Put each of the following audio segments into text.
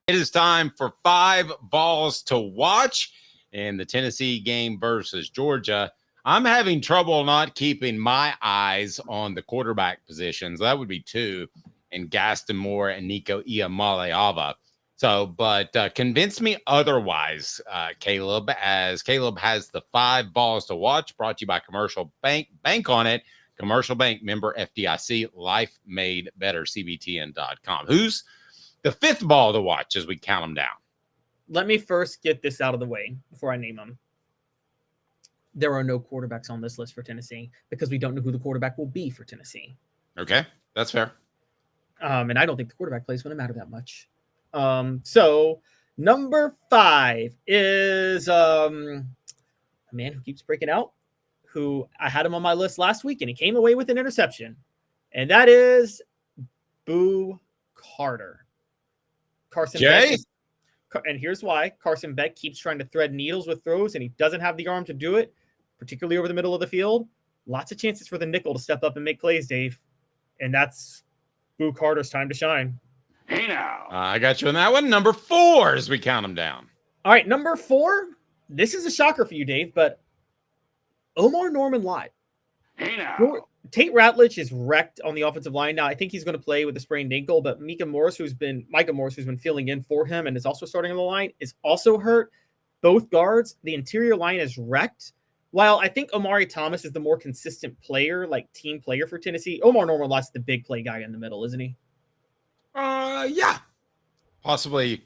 It is time for 5 balls to watch in the Tennessee game versus Georgia. I'm having trouble not keeping my eyes on the quarterback positions. That would be 2 in Gaston Moore and Nico Iamaleava. But convince me otherwise, Caleb, as Caleb has the 5 balls to watch brought to you by Commercial Bank. Bank on it. Commercial Bank, member FDIC, life made better, CBTN.com. Who's the 5th ball to watch as we count them down? Let me first get this out of the way before I name them. There are no quarterbacks on this list for Tennessee because we don't know who the quarterback will be for Tennessee. Okay, that's fair. And I don't think the quarterback play is going to matter that much. So number 5 is a man who keeps breaking out, who I had him on my list last week, and he came away with an interception. And that is Boo Carter. Carson Beck, and here's why. Carson Beck keeps trying to thread needles with throws, and he doesn't have the arm to do it, particularly over the middle of the field. Lots of chances for the nickel to step up and make plays, Dave. And that's Boo Carter's time to shine. Hey, now. I got you on that one. Number 4 as we count them down. All right, number 4. This is a shocker for you, Dave, but Norman-Lott. Hey, now. Tate Ratledge is wrecked on the offensive line. Now, I think he's going to play with a sprained ankle, but Micah Morris, who's been filling in for him and is also starting on the line, is also hurt. Both guards, the interior line is wrecked. While I think Omari Thomas is the more consistent player, like team player for Tennessee, Norman-Lott's the big play guy in the middle, isn't he? Yeah. Possibly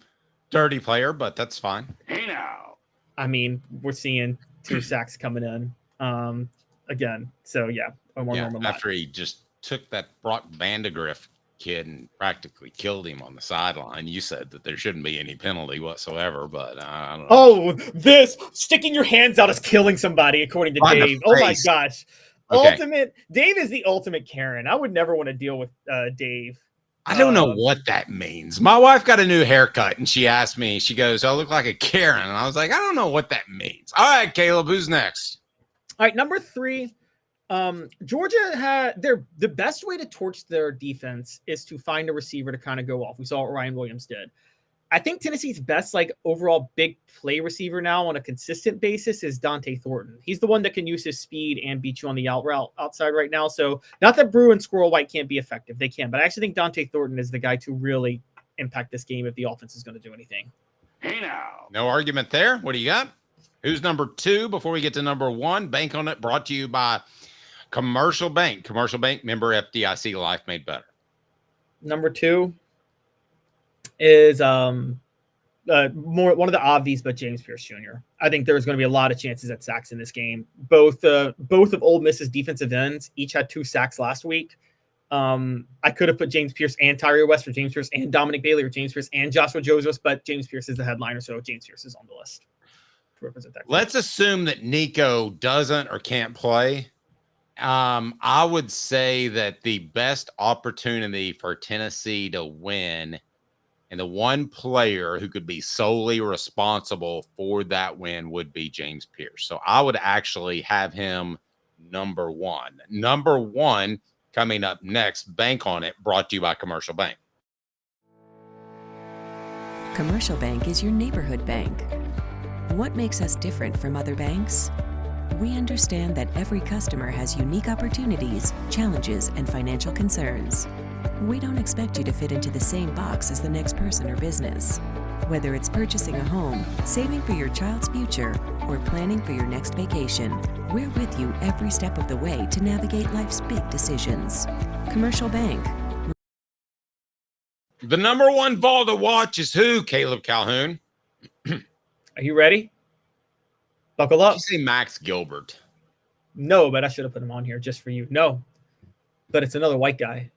dirty player, but that's fine. Hey, now. I mean, we're seeing 2 sacks coming in again. So, yeah. Norman-Lott. After he just took that Brock Vandegrift kid and practically killed him on the sideline. You said that there shouldn't be any penalty whatsoever, but I don't know. Oh, this sticking your hands out is killing somebody, according to Dave. Oh my gosh. Okay. Dave is the ultimate Karen. I would never want to deal with Dave. I don't know what that means. My wife got a new haircut and she asked me, she goes, I look like a Karen. And I was like, I don't know what that means. All right, Caleb, who's next? All right, number 3. Georgia had the best way to torch their defense is to find a receiver to kind of go off. We saw what Ryan Williams did. I think Tennessee's best, overall big play receiver now on a consistent basis is Dante Thornton. He's the one that can use his speed and beat you on the outside right now. So not that Brew and Squirrel White can't be effective. They can, but I actually think Dante Thornton is the guy to really impact this game if the offense is going to do anything. Hey, now. No argument there. What do you got? Who's number 2 before we get to number 1? Bank on it, brought to you by Commercial Bank. Commercial Bank, member FDIC, life made better. Number 2 is one of the obvious, but James Pierce Jr. I think there's going to be a lot of chances at sacks in this game. Both of Ole Miss's defensive ends each had 2 sacks last week. I could have put James Pierce and Tyree West, or James Pierce and Dominic Bailey, or James Pierce and Joshua Joseph, but James Pierce is the headliner, so James Pierce is on the list to represent that. Let's assume that Nico doesn't or can't play. I would say that the best opportunity for Tennessee to win and the one player who could be solely responsible for that win would be James Pierce. So I would actually have him number 1. Number 1 coming up next. Bank on it, brought to you by Commercial Bank. Commercial Bank is your neighborhood bank. What makes us different from other banks? We understand that every customer has unique opportunities, challenges, and financial concerns. We don't expect you to fit into the same box as the next person or business. Whether it's purchasing a home, saving for your child's future, or planning for your next vacation, we're with you every step of the way to navigate life's big decisions. Commercial Bank. The number 1 ball to watch is who, Caleb Calhoun? Are you ready? Buckle up. Did you say Max Gilbert? No, but I should have put him on here just for you. No, but it's another white guy.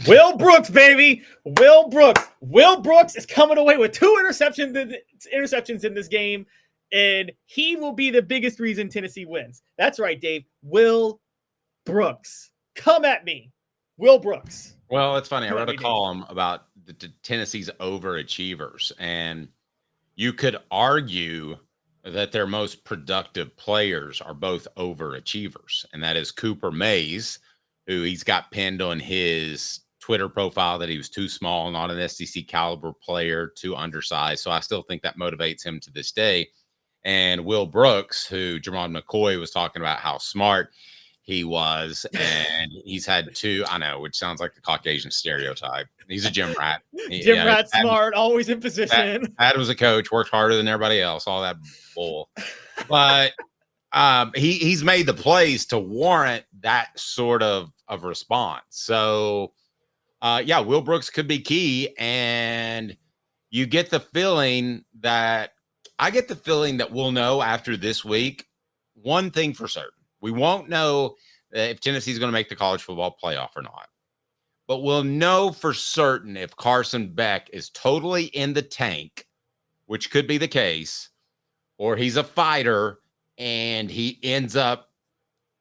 Will Brooks, baby. Will Brooks. Will Brooks is coming away with 2 interceptions in this game, and he will be the biggest reason Tennessee wins. That's right, Dave. Will Brooks. Come at me. Will Brooks. Well, it's funny. I wrote a column about the Tennessee's overachievers, and you could argue that their most productive players are both overachievers, and that is Cooper Mays, who he's got pinned on his Twitter profile that he was too small, not an SEC caliber player, too undersized. So I still think that motivates him to this day. And Will Brooks, who Jermon McCoy was talking about how smart he was, and he's had two, I know, which sounds like the Caucasian stereotype. He's a gym rat. Gym rat, smart, always in position. Dad was a coach, worked harder than everybody else, all that bull. But he's made the plays to warrant that sort of response. So, yeah, Will Brooks could be key. And you get the feeling that we'll know after this week one thing for certain. We won't know if Tennessee's going to make the college football playoff or not. But we'll know for certain if Carson Beck is totally in the tank, which could be the case, or he's a fighter and he ends up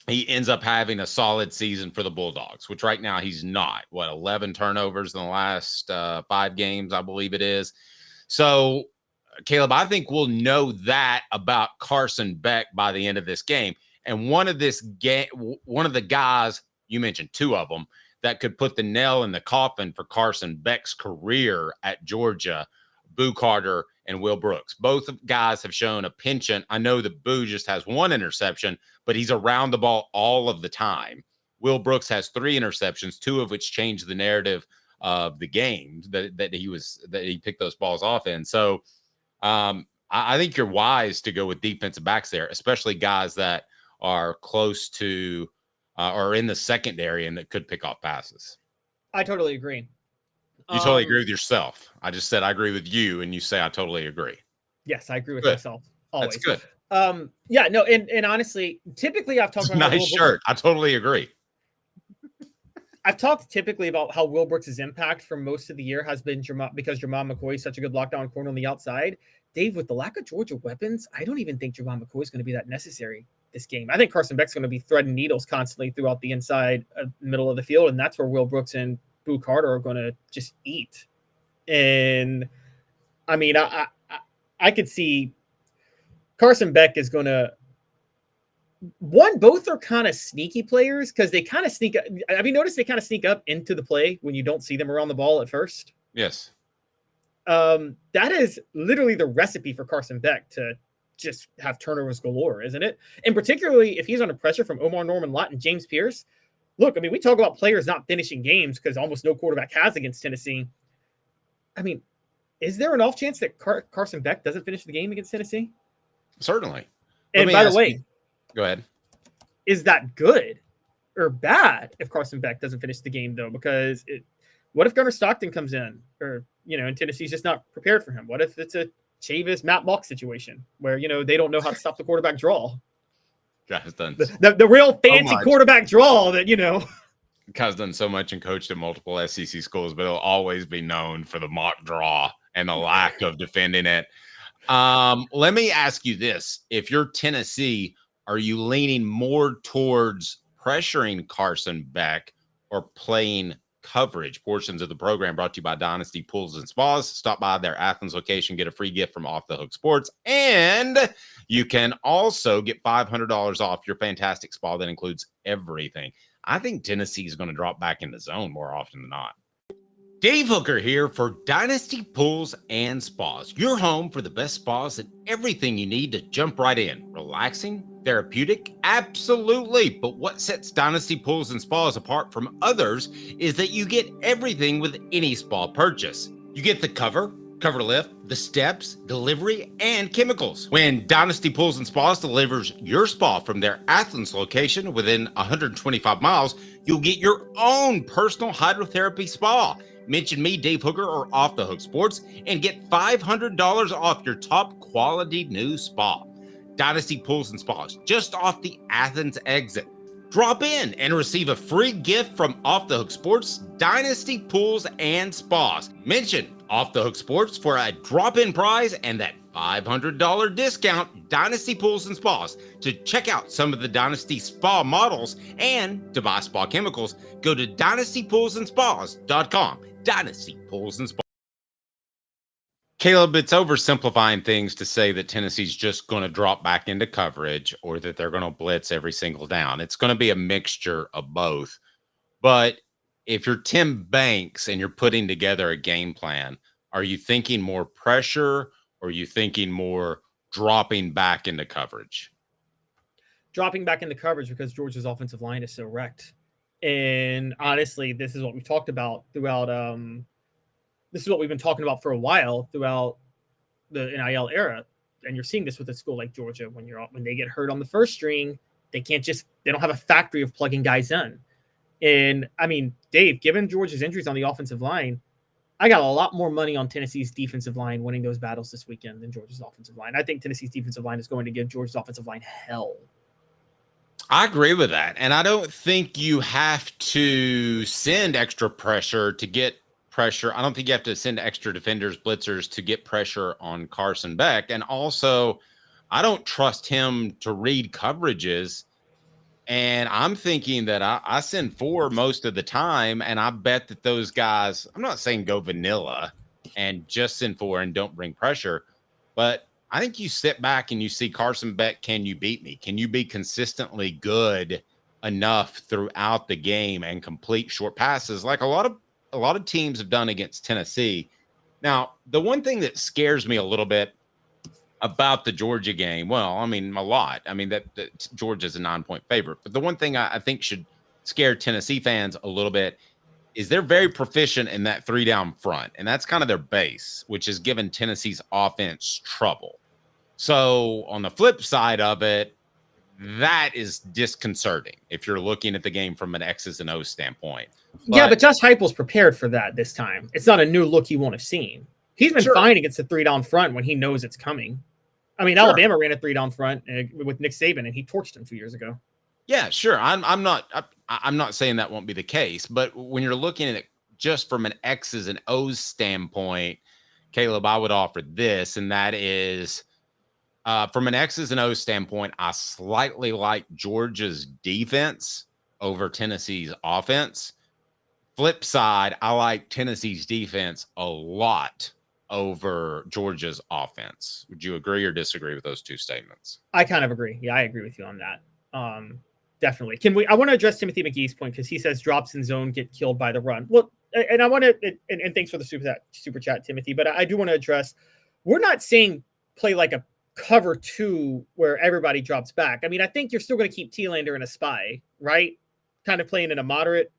having a solid season for the Bulldogs, which right now he's not. 11 turnovers in the last 5 games, I believe it is. So, Caleb, I think we'll know that about Carson Beck by the end of this game. And one of the guys, you mentioned 2 of them, that could put the nail in the coffin for Carson Beck's career at Georgia, Boo Carter and Will Brooks. Both guys have shown a penchant. I know that Boo just has 1 interception, but he's around the ball all of the time. Will Brooks has 3 interceptions, 2 of which changed the narrative of the game that he picked those balls off in. So I think you're wise to go with defensive backs there, especially guys that are close to or in the secondary and that could pick off passes. I totally agree. You totally agree with yourself. I just said I agree with you, and you say I totally agree. Yes, I agree with myself. Always. That's good. Yeah, no, and honestly, typically I've talked about nice shirt. I totally agree. I've talked typically about how Will Brooks' impact for most of the year has been because Jermon McCoy is such a good lockdown corner on the outside. Dave, with the lack of Georgia weapons, I don't even think Jermon McCoy is going to be that necessary this game. I think Carson Beck's going to be threading needles constantly throughout the inside middle of the field, and that's where Will Brooks and Boo Carter are going to just eat. And I mean, I could see Carson Beck is going to both are kind of sneaky players because they kind of sneak up. Have you noticed they kind of sneak up into the play when you don't see them around the ball at first? Yes. That is literally the recipe for Carson Beck to just have turnovers galore, isn't it? And particularly if he's under pressure from Norman-Lott and James Pierce. Look, I mean, we talk about players not finishing games because almost no quarterback has against Tennessee. I mean, is there an off chance that Carson Beck doesn't finish the game against Tennessee? Certainly. And by the way, go ahead. Is that good or bad if Carson Beck doesn't finish the game, though? Because what if Gunnar Stockton comes in or, and Tennessee's just not prepared for him? What if it's a Chavis, Matt Mock situation where, they don't know how to stop the quarterback draw? Guy's done the real fancy quarterback draw that, Guy's done so much and coached at multiple SEC schools, but he'll always be known for the mock draw and the lack of defending it. Let me ask you this. If you're Tennessee, are you leaning more towards pressuring Carson Beck or playing coverage? Portions of the program brought to you by Dynasty Pools and Spas. Stop by their Athens location, get a free gift from Off the Hook Sports, and you can also get $500 off your fantastic spa that includes everything. I think Tennessee is going to drop back in the zone more often than not. Dave Hooker here for Dynasty Pools and Spas, your home for the best spas and everything you need to jump right in. Relaxing, therapeutic, absolutely. But what sets Dynasty Pools and Spas apart from others is that you get everything with any spa purchase. You get the cover lift, the steps, delivery, and chemicals. When Dynasty Pools and Spas delivers your spa from their Athens location within 125 miles, you'll get your own personal hydrotherapy spa. Mention me, Dave Hooker, or Off the Hook Sports, and get $500 off your top quality new spa. Dynasty Pools and Spas, just off the Athens exit. Drop in and receive a free gift from Off the Hook Sports, Dynasty Pools and Spas. Mention Off the Hook Sports for a drop-in prize and that $500 discount, Dynasty Pools and Spas. To check out some of the Dynasty Spa models and to buy spa chemicals, go to dynastypoolsandspas.com. Dynasty Pools and Spas. Caleb, it's oversimplifying things to say that Tennessee's just going to drop back into coverage or that they're going to blitz every single down. It's going to be a mixture of both. But if you're Tim Banks and you're putting together a game plan, are you thinking more pressure or are you thinking more dropping back into coverage? Dropping back into coverage because Georgia's offensive line is so wrecked. And honestly, this is what we've talked about throughout. This is what we've been talking about for a while throughout the NIL era. And you're seeing this with a school like Georgia when they get hurt on the first string, they don't have a factory of plugging guys in. And I mean, Dave, given Georgia's injuries on the offensive line, I got a lot more money on Tennessee's defensive line winning those battles this weekend than Georgia's offensive line. I think Tennessee's defensive line is going to give Georgia's offensive line hell. I agree with that. And I don't think you have to send extra pressure to get pressure. I don't think you have to send extra defenders, blitzers to get pressure on Carson Beck. And also, I don't trust him to read coverages. And I'm thinking that I send 4 most of the time. And I bet that those guys, I'm not saying go vanilla and just send 4 and don't bring pressure, but I think you sit back and you see Carson Beck. Can you beat me? Can you be consistently good enough throughout the game and complete short passes like a lot of teams have done against Tennessee? Now, the one thing that scares me a little bit about the Georgia game, well, I mean, a lot. I mean, that Georgia's a 9-point favorite. But the one thing I think should scare Tennessee fans a little bit is they're very proficient in that 3-down front. And that's kind of their base, which has given Tennessee's offense trouble. So on the flip side of it, that is disconcerting if you're looking at the game from an X's and O's standpoint. But Josh Heupel's prepared for that this time. It's not a new look he won't have seen. He's been fine against the 3-down front when he knows it's coming. I mean, Alabama ran a 3-down front with Nick Saban, and he torched him 2 years ago. Yeah, sure. I'm not saying that won't be the case, but when you're looking at it just from an X's and O's standpoint, Caleb, I would offer this, and that is from an X's and O's standpoint, I slightly like Georgia's defense over Tennessee's offense. Flip side, I like Tennessee's defense a lot over Georgia's offense. Would you agree or disagree with those two statements? I kind of agree. Yeah, I agree with you on that. Definitely. I want to address Timothy McGee's point because he says drops in zone get killed by the run. Well, and I want to, and thanks for the super chat, Timothy, but I do want to address, we're not saying play like a cover 2 where everybody drops back. I mean, I think you're still going to keep T-Lander in a spy, right? Kind of playing in a moderate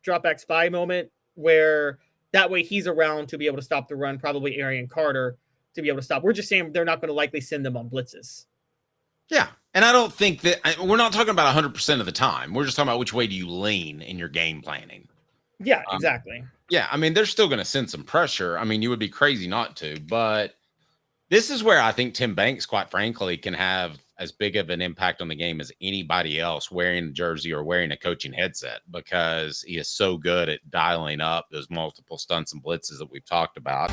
drop back spy moment where that way he's around to be able to stop the run, probably Arian Carter to be able to stop. We're just saying they're not going to likely send them on blitzes. Yeah. And I don't think that we're not talking about 100% of the time. We're just talking about which way do you lean in your game planning. Yeah, exactly. Yeah. I mean, they're still going to send some pressure. I mean, you would be crazy not to, but this is where I think Tim Banks, quite frankly, can have as big of an impact on the game as anybody else wearing a jersey or wearing a coaching headset, because he is so good at dialing up those multiple stunts and blitzes that we've talked about.